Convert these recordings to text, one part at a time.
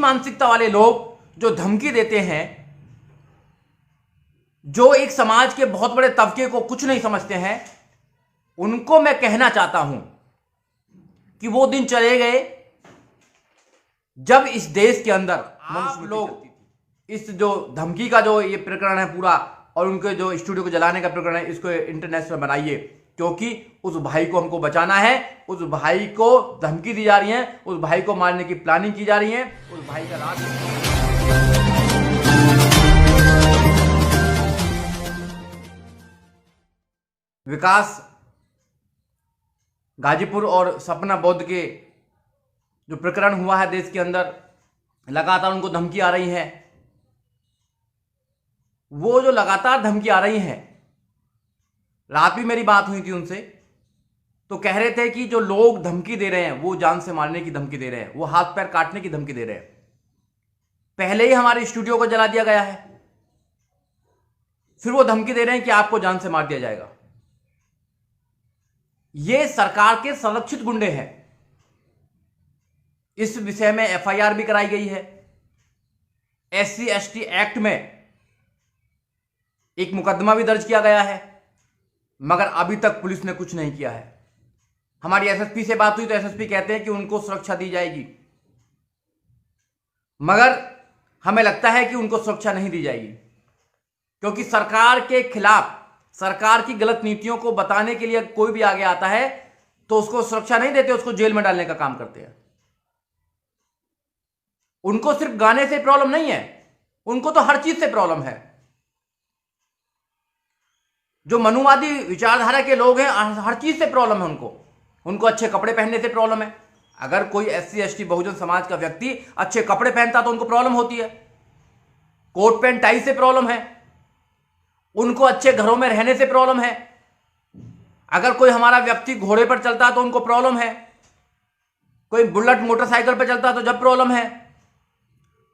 मानसिकता वाले लोग जो धमकी देते हैं, जो एक समाज के बहुत बड़े तबके को कुछ नहीं समझते हैं, उनको मैं कहना चाहता हूं कि वो दिन चले गए जब इस देश के अंदर आप लोग इस जो धमकी का जो ये प्रकरण है पूरा, और उनके जो स्टूडियो को जलाने का प्रकरण है, इसको इंटरनेशनल बनाइए, क्योंकि उस भाई को हमको बचाना है। उस भाई को धमकी दी जा रही है, उस भाई को मारने की प्लानिंग की जा रही है, उस भाई का राज। विकास गाजीपुर और सपना बौद्ध के जो प्रकरण हुआ है देश के अंदर, लगातार उनको धमकी आ रही है। वो जो लगातार धमकी आ रही है, रात भी मेरी बात हुई थी उनसे, तो कह रहे थे कि जो लोग धमकी दे रहे हैं वो जान से मारने की धमकी दे रहे हैं, वो हाथ पैर काटने की धमकी दे रहे हैं। पहले ही हमारे स्टूडियो को जला दिया गया है, फिर वो धमकी दे रहे हैं कि आपको जान से मार दिया जाएगा। ये सरकार के संरक्षित गुंडे हैं। इस विषय में एफआईआर भी कराई गई है। SC ST एक्ट में एक मुकदमा भी दर्ज किया गया है, मगर अभी तक पुलिस ने कुछ नहीं किया है। हमारी SSP से बात हुई तो SSP कहते हैं कि उनको सुरक्षा दी जाएगी, मगर हमें लगता है कि उनको सुरक्षा नहीं दी जाएगी, क्योंकि सरकार के खिलाफ, सरकार की गलत नीतियों को बताने के लिए कोई भी आगे आता है तो उसको सुरक्षा नहीं देते, उसको जेल में डालने का काम करते हैं। उनको सिर्फ गाने से प्रॉब्लम नहीं है, उनको तो हर चीज से प्रॉब्लम है। जो मनुवादी विचारधारा के लोग हैं, हर चीज से प्रॉब्लम है उनको अच्छे कपड़े पहनने से प्रॉब्लम है। अगर कोई SC ST बहुजन समाज का व्यक्ति अच्छे कपड़े पहनता तो उनको प्रॉब्लम होती है। कोट पैंट टाई से प्रॉब्लम है, उनको अच्छे घरों में रहने से प्रॉब्लम है। अगर कोई हमारा व्यक्ति घोड़े पर चलता तो उनको प्रॉब्लम है, कोई बुलेट मोटरसाइकिल पर चलता तो जब प्रॉब्लम है।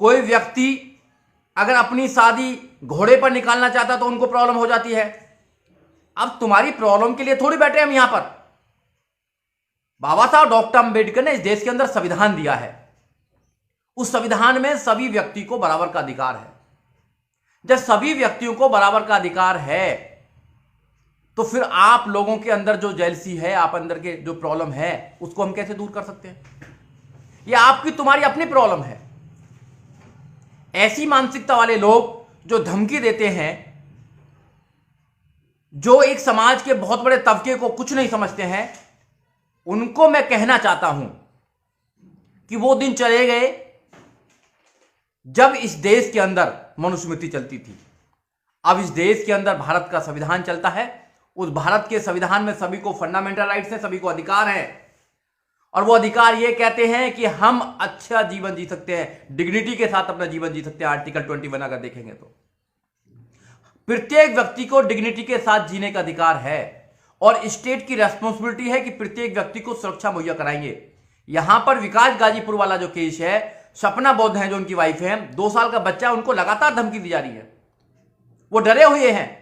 कोई व्यक्ति अगर अपनी शादी घोड़े पर निकालना चाहता तो उनको प्रॉब्लम हो जाती है। अब तुम्हारी प्रॉब्लम के लिए थोड़ी बैठे हम यहां पर। बाबा साहब डॉक्टर अंबेडकर ने इस देश के अंदर संविधान दिया है। उस संविधान में सभी व्यक्ति को बराबर का अधिकार है। जब सभी व्यक्तियों को बराबर का अधिकार है तो फिर आप लोगों के अंदर जो जेलसी है, आप अंदर के जो प्रॉब्लम है, उसको हम कैसे दूर कर सकते हैं? ये आपकी तुम्हारी अपनी प्रॉब्लम है। ऐसी मानसिकता वाले लोग जो धमकी देते हैं, जो एक समाज के बहुत बड़े तबके को कुछ नहीं समझते हैं, उनको मैं कहना चाहता हूं कि वो दिन चले गए जब इस देश के अंदर मनुस्मृति चलती थी। अब इस देश के अंदर भारत का संविधान चलता है। उस भारत के संविधान में सभी को फंडामेंटल राइट्स हैं, सभी को अधिकार हैं, और वो अधिकार ये कहते हैं कि हम अच्छा जीवन जी सकते हैं, डिग्निटी के साथ अपना जीवन जी सकते हैं। आर्टिकल 21 अगर देखेंगे तो प्रत्येक व्यक्ति को डिग्निटी के साथ जीने का अधिकार है, और स्टेट की रेस्पॉन्सिबिलिटी है कि प्रत्येक व्यक्ति को सुरक्षा मुहैया कराएंगे। यहां पर विकास गाजीपुर वाला जो केस है, सपना बौद्ध है जो उनकी वाइफ है, 2 साल का बच्चा, उनको लगातार धमकी दी जा रही है। वो डरे हुए हैं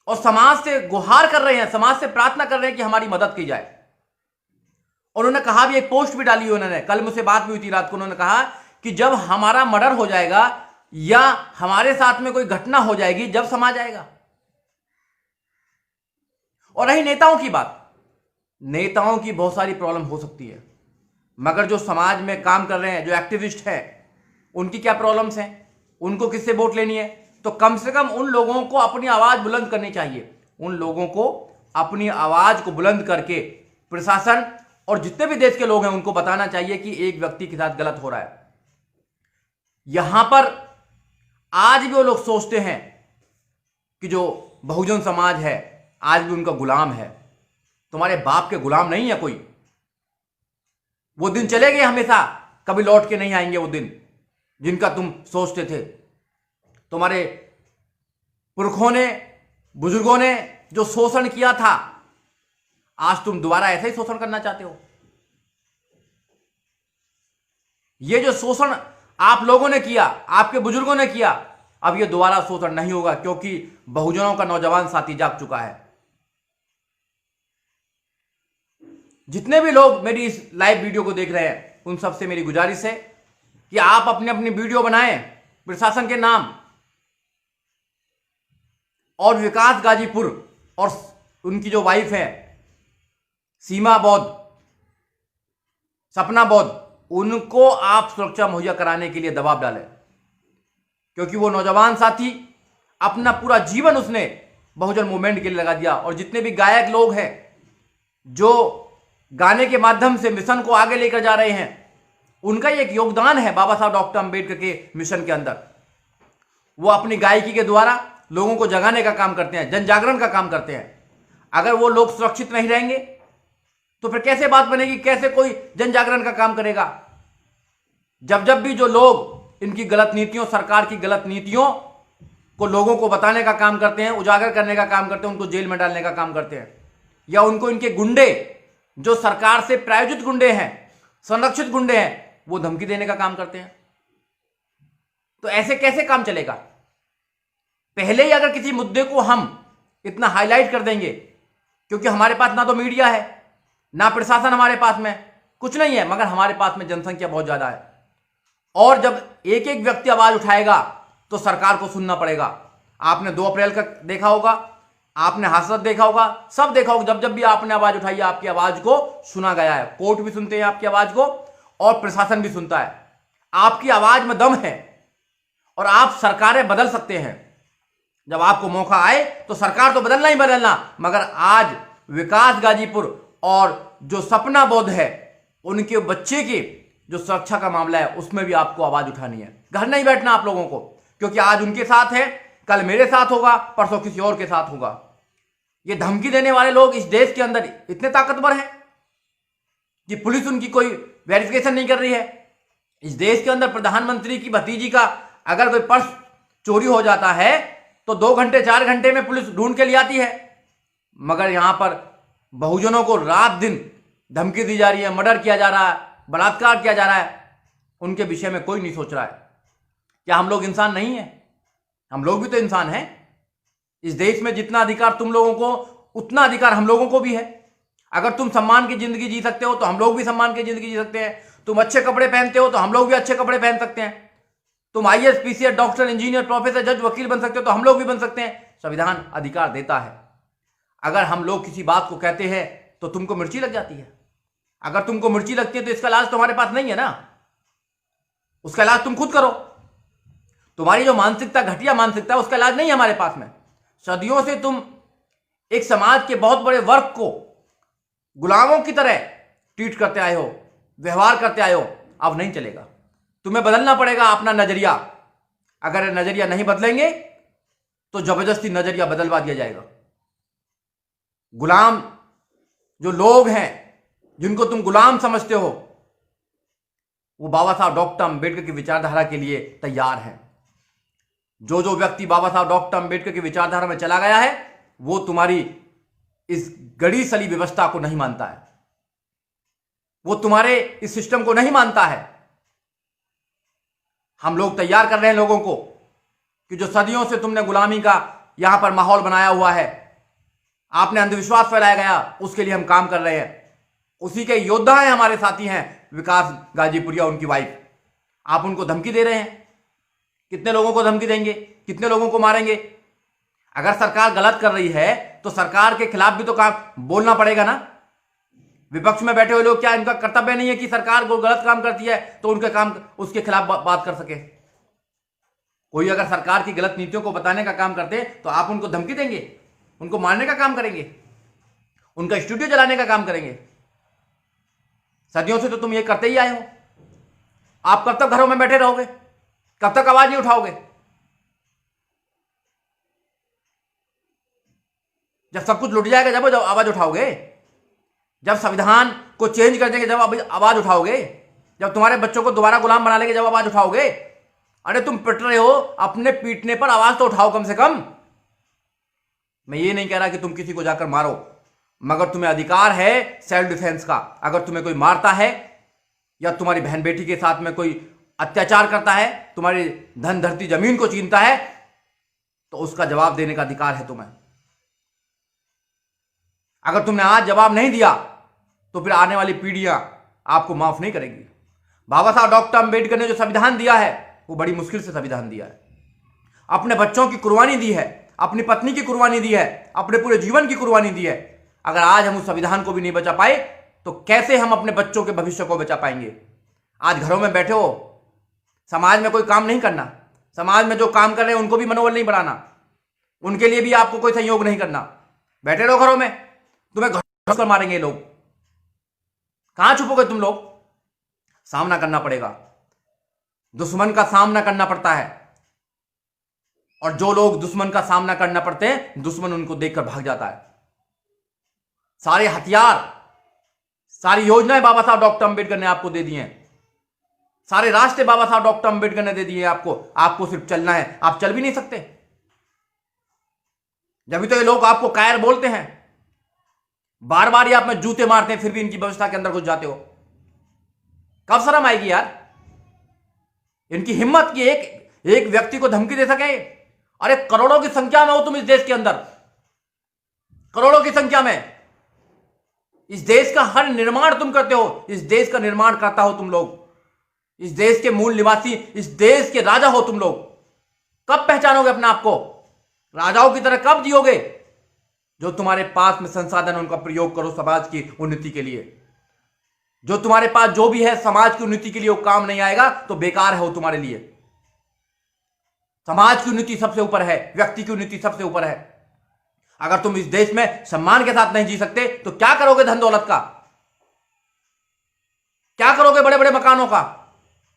और समाज से गुहार कर रहे हैं, समाज से प्रार्थना कर रहे हैं कि हमारी मदद की जाए। और उन्होंने कहा भी, एक पोस्ट भी डाली है उन्होंने, कल मुझसे बात भी हुई थी रात को, उन्होंने कहा कि जब हमारा मर्डर हो जाएगा या हमारे साथ में कोई घटना हो जाएगी, जब समाज आएगा। और रही नेताओं की बात, नेताओं की बहुत सारी प्रॉब्लम हो सकती है, मगर जो समाज में काम कर रहे हैं, जो एक्टिविस्ट हैं, उनकी क्या प्रॉब्लम्स हैं, उनको किससे वोट लेनी है? तो कम से कम उन लोगों को अपनी आवाज बुलंद करनी चाहिए। उन लोगों को अपनी आवाज को बुलंद करके प्रशासन और जितने भी देश के लोग हैं उनको बताना चाहिए कि एक व्यक्ति के साथ गलत हो रहा है। यहां पर आज भी वो लोग सोचते हैं कि जो बहुजन समाज है आज भी उनका गुलाम है। तुम्हारे बाप के गुलाम नहीं है कोई। वो दिन चले गए हमेशा, कभी लौट के नहीं आएंगे वो दिन जिनका तुम सोचते थे। तुम्हारे पुरखों ने, बुजुर्गों ने जो शोषण किया था, आज तुम दोबारा ऐसा ही शोषण करना चाहते हो। ये जो शोषण आप लोगों ने किया, आपके बुजुर्गों ने किया, अब ये दोबारा शोषण नहीं होगा, क्योंकि बहुजनों का नौजवान साथी जाग चुका है। जितने भी लोग मेरी इस लाइव वीडियो को देख रहे हैं, उन सबसे मेरी गुजारिश है कि आप अपनी अपनी वीडियो बनाएं प्रशासन के नाम, और विकास गाजीपुर और उनकी जो वाइफ है सीमा बौद्ध, सपना बौद्ध, उनको आप सुरक्षा मुहैया कराने के लिए दबाव डालें, क्योंकि वो नौजवान साथी अपना पूरा जीवन उसने बहुजन मूवमेंट के लिए लगा दिया। और जितने भी गायक लोग हैं जो गाने के माध्यम से मिशन को आगे लेकर जा रहे हैं, उनका एक योगदान है बाबा साहब डॉक्टर अंबेडकर के मिशन के अंदर। वो अपनी गायकी के द्वारा लोगों को जगाने का काम करते हैं, जन जागरण का काम करते हैं। अगर वो लोग सुरक्षित नहीं रहेंगे तो फिर कैसे बात बनेगी, कैसे कोई जन जागरण का काम करेगा? जब भी जो लोग इनकी गलत नीतियों, सरकार की गलत नीतियों को लोगों को बताने का काम करते हैं, उजागर करने का काम करते हैं, उनको जेल में डालने का काम करते हैं, या उनको इनके गुंडे जो सरकार से प्रायोजित गुंडे हैं, संरक्षित गुंडे हैं, वो धमकी देने का काम करते हैं, तो ऐसे कैसे काम चलेगा? पहले ही अगर किसी मुद्दे को हम इतना हाईलाइट कर देंगे, क्योंकि हमारे पास ना तो मीडिया है, ना प्रशासन हमारे पास में कुछ नहीं है, मगर हमारे पास में जनसंख्या बहुत ज्यादा है, और जब एक एक व्यक्ति आवाज उठाएगा तो सरकार को सुनना पड़ेगा। आपने 2 अप्रैल का देखा होगा, आपने हासरत देखा होगा, सब देखा होगा। जब जब भी आपने आवाज उठाई है, आपकी आवाज को सुना गया है। कोर्ट भी सुनते हैं आपकी आवाज को, और प्रशासन भी सुनता है। आपकी आवाज में दम है और आप सरकारें बदल सकते हैं। जब आपको मौका आए तो सरकार तो बदलना ही बदलना, मगर आज विकास गाजीपुर और जो सपना बौद्ध है, उनके बच्चे की जो सुरक्षा का मामला है, उसमें भी आपको आवाज उठानी है। घर नहीं बैठना आप लोगों को, क्योंकि आज उनके साथ है, कल मेरे साथ होगा, परसों किसी और के साथ होगा। ये धमकी देने वाले लोग इस देश के अंदर इतने ताकतवर हैं कि पुलिस उनकी कोई वेरिफिकेशन नहीं कर रही है। इस देश के अंदर प्रधानमंत्री की भतीजी का अगर कोई पर्स चोरी हो जाता है तो 2 घंटे 4 घंटे में पुलिस ढूंढ के ले आती है, मगर यहां पर बहुजनों को रात दिन धमकी दी जा रही है, मर्डर किया जा रहा है, बलात्कार किया जा रहा है। उनके विषय में कोई नहीं सोच रहा है। क्या हम लोग इंसान नहीं है? हम लोग भी तो इंसान हैं। इस देश में जितना अधिकार तुम लोगों को, उतना अधिकार हम लोगों को भी है। अगर तुम सम्मान की जिंदगी जी सकते हो तो हम लोग भी सम्मान की जिंदगी जी सकते हैं। तुम अच्छे कपड़े पहनते हो तो हम लोग भी अच्छे कपड़े पहन सकते हैं। तुम IAS, PCS, doctor, engineer, professor, जज, वकील बन सकते हो तो हम लोग भी बन सकते हैं। संविधान अधिकार देता है। अगर हम लोग किसी बात को कहते हैं तो तुमको मिर्ची लग जाती है। अगर तुमको मिर्ची लगती है तो इसका इलाज तुम्हारे पास नहीं है ना, उसका इलाज तुम खुद करो। तुम्हारी जो मानसिकता, घटिया मानसिकता है, उसका इलाज नहीं है हमारे पास में। सदियों से तुम एक समाज के बहुत बड़े वर्ग को गुलामों की तरह ट्रीट करते आए हो, व्यवहार करते आए हो। अब नहीं चलेगा, तुम्हें बदलना पड़ेगा अपना नजरिया। अगर नजरिया नहीं बदलेंगे तो जबरदस्ती नजरिया बदलवा दिया जाएगा। गुलाम जो लोग हैं, जिनको तुम गुलाम समझते हो, वो बाबा साहब डॉक्टर अंबेडकर की विचारधारा के लिए तैयार हैं। जो जो व्यक्ति बाबा साहब डॉक्टर अंबेडकर की विचारधारा में चला गया है, वो तुम्हारी इस गड़ी सली व्यवस्था को नहीं मानता है, वो तुम्हारे इस सिस्टम को नहीं मानता है। हम लोग तैयार कर रहे हैं लोगों को कि जो सदियों से तुमने गुलामी का यहां पर माहौल बनाया हुआ है, आपने अंधविश्वास फैलाया गया, उसके लिए हम काम कर रहे हैं। उसी के योद्धा हैं, हमारे साथी हैं विकास गाजीपुरिया, उनकी वाइफ। आप उनको धमकी दे रहे हैं। कितने लोगों को धमकी देंगे? कितने लोगों को मारेंगे? अगर सरकार गलत कर रही है तो सरकार के खिलाफ भी तो काम बोलना पड़ेगा ना। विपक्ष में बैठे हुए लोग, क्या इनका कर्तव्य नहीं है कि सरकार को गलत काम करती है तो उनके काम, उसके खिलाफ बात कर सके? कोई अगर सरकार की गलत नीतियों को बताने का काम करते तो आप उनको धमकी देंगे, उनको मारने का काम करेंगे, उनका स्टूडियो जलाने का काम करेंगे? सदियों से तो तुम ये करते ही आए हो। आप कब तक घरों में बैठे रहोगे? कब तक आवाज नहीं उठाओगे? जब सब कुछ लुट जाएगा जब आवाज उठाओगे? जब संविधान को चेंज कर देंगे जब आवाज उठाओगे? जब तुम्हारे बच्चों को दोबारा गुलाम बना लेंगे जब आवाज उठाओगे? अरे तुम पिट रहे हो, अपने पीटने पर आवाज तो उठाओ कम से कम। मैं ये नहीं कह रहा कि तुम किसी को जाकर मारो, मगर तुम्हें अधिकार है सेल्फ डिफेंस का। अगर तुम्हें कोई मारता है या तुम्हारी बहन बेटी के साथ में कोई अत्याचार करता है, तुम्हारी धन धरती जमीन को छीनता है, तो उसका जवाब देने का अधिकार है तुम्हें। अगर तुमने आज जवाब नहीं दिया तो फिर आने वाली पीढ़ियां आपको माफ नहीं करेगी। बाबा साहब डॉक्टर अंबेडकर ने जो संविधान दिया है वो बड़ी मुश्किल से संविधान दिया है। अपने बच्चों की कुर्बानी दी है, अपनी पत्नी की कुर्बानी दी है, अपने पूरे जीवन की कुर्बानी दी है। अगर आज हम उस संविधान को भी नहीं बचा पाए तो कैसे हम अपने बच्चों के भविष्य को बचा पाएंगे? आज घरों में बैठे हो, समाज में कोई काम नहीं करना, समाज में जो काम कर रहे हैं उनको भी मनोबल नहीं बढ़ाना, उनके लिए भी आपको कोई सहयोग नहीं करना, बैठे रहो घरों में, तुम्हें घर कर मारेंगे लोग। कहां छुपोगे तुम लोग? सामना करना पड़ेगा, दुश्मन का सामना करना पड़ता है। और जो लोग दुश्मन का सामना करना पड़ते हैं, दुश्मन उनको देखकर भाग जाता है। सारे हथियार, सारी योजनाएं बाबा साहब डॉक्टर अंबेडकर ने आपको दे दी हैं, सारे रास्ते बाबा साहब डॉक्टर अंबेडकर ने दे दिए आपको सिर्फ चलना है। आप चल भी नहीं सकते, जब तो ये लोग आपको कायर बोलते हैं, बार बार ये आप में जूते मारते हैं, फिर भी इनकी व्यवस्था के अंदर घुस जाते हो। कब शर्म आएगी यार? इनकी हिम्मत की एक व्यक्ति को धमकी दे सके। अरे करोड़ों की संख्या में हो तुम इस देश के अंदर, करोड़ों की संख्या में। इस देश का हर निर्माण तुम करते हो, इस देश का निर्माण करता हो तुम लोग, इस देश के मूल निवासी, इस देश के राजा हो तुम लोग। कब पहचानोगे अपने आप को? राजाओं की तरह कब जियोगे? जो तुम्हारे पास में संसाधन उनका प्रयोग करो समाज की उन्नति के लिए। जो तुम्हारे पास जो भी है समाज की उन्नति के लिए वो काम नहीं आएगा तो बेकार है वो तुम्हारे लिए। समाज की उन्नति सबसे ऊपर है, व्यक्ति की उन्नति सबसे ऊपर है। अगर तुम इस देश में सम्मान के साथ नहीं जी सकते तो क्या करोगे धन दौलत का? क्या करोगे बड़े बड़े मकानों का?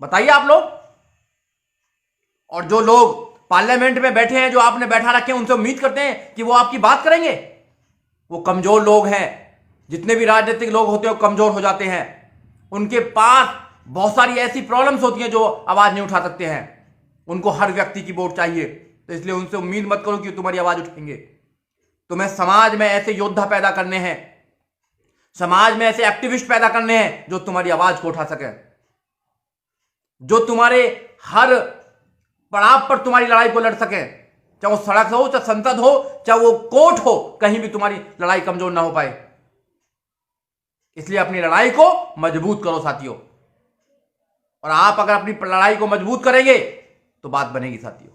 बताइए आप लोग। और जो लोग पार्लियामेंट में बैठे हैं, जो आपने बैठा रखे हैं, उनसे उम्मीद करते हैं कि वो आपकी बात करेंगे। वो कमजोर लोग हैं। जितने भी राजनीतिक लोग होते हैं वो कमजोर हो जाते हैं। उनके पास बहुत सारी ऐसी प्रॉब्लम्स होती हैं जो आवाज नहीं उठा सकते हैं। उनको हर व्यक्ति की वोट चाहिए, तो इसलिए उनसे उम्मीद मत करो कि तुम्हारी आवाज उठाएंगे। तुम्हें समाज में ऐसे योद्धा पैदा करने हैं, समाज में ऐसे एक्टिविस्ट पैदा करने हैं जो तुम्हारी आवाज को उठा सके, जो तुम्हारे हर पड़ाव पर तुम्हारी लड़ाई को लड़ सके। चाहे वो सड़क हो, चाहे संसद हो, चाहे वो कोर्ट हो, कहीं भी तुम्हारी लड़ाई कमजोर ना हो पाए। इसलिए अपनी लड़ाई को मजबूत करो साथियों। और आप अगर अपनी लड़ाई को मजबूत करेंगे तो बात बनेगी साथियों।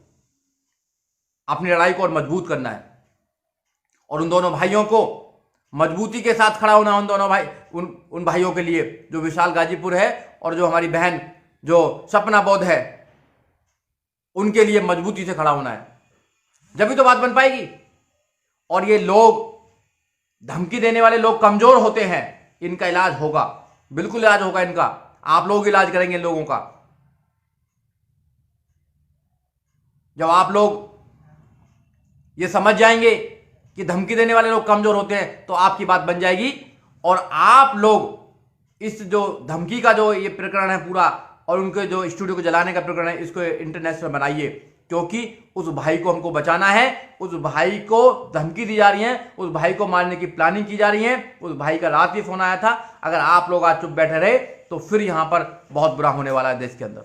अपनी लड़ाई को और मजबूत करना है और उन दोनों भाइयों को मजबूती के साथ खड़ा होना। उन दोनों भाई उन भाइयों के लिए जो विशाल गाजीपुर है और जो हमारी बहन जो सपना बौद्ध है, उनके लिए मजबूती से खड़ा होना है, जब भी तो बात बन पाएगी। और ये लोग, धमकी देने वाले लोग कमजोर होते हैं, इनका इलाज होगा, बिल्कुल इलाज होगा इनका। आप लोग इलाज करेंगे इन लोगों का। जब आप लोग ये समझ जाएंगे कि धमकी देने वाले लोग कमजोर होते हैं तो आपकी बात बन जाएगी। और आप लोग इस जो धमकी का जो ये प्रकरण है पूरा, और उनके जो स्टूडियो को जलाने का प्रकरण है, इसको इंटरनेशनल बनाइए, क्योंकि उस भाई को हमको बचाना है। उस भाई को धमकी दी जा रही है, उस भाई को मारने की प्लानिंग की जा रही है। उस भाई का रात भी फोन आया था। अगर आप लोग आज चुप बैठे रहे तो फिर यहां पर बहुत बुरा होने वाला है देश के अंदर।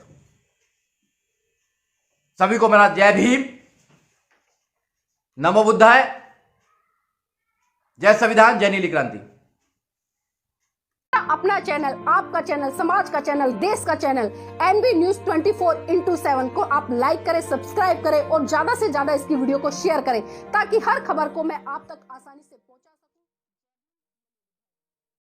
सभी को मेरा जय भीम, नमो बुद्धाय, जय संविधान, जय नीली क्रांति। अपना चैनल, आपका चैनल, समाज का चैनल, देश का चैनल एनबी न्यूज 24/7 को आप लाइक करें, सब्सक्राइब करें और ज्यादा से ज्यादा इसकी वीडियो को शेयर करें, ताकि हर खबर को मैं आप तक आसानी से पहुंचा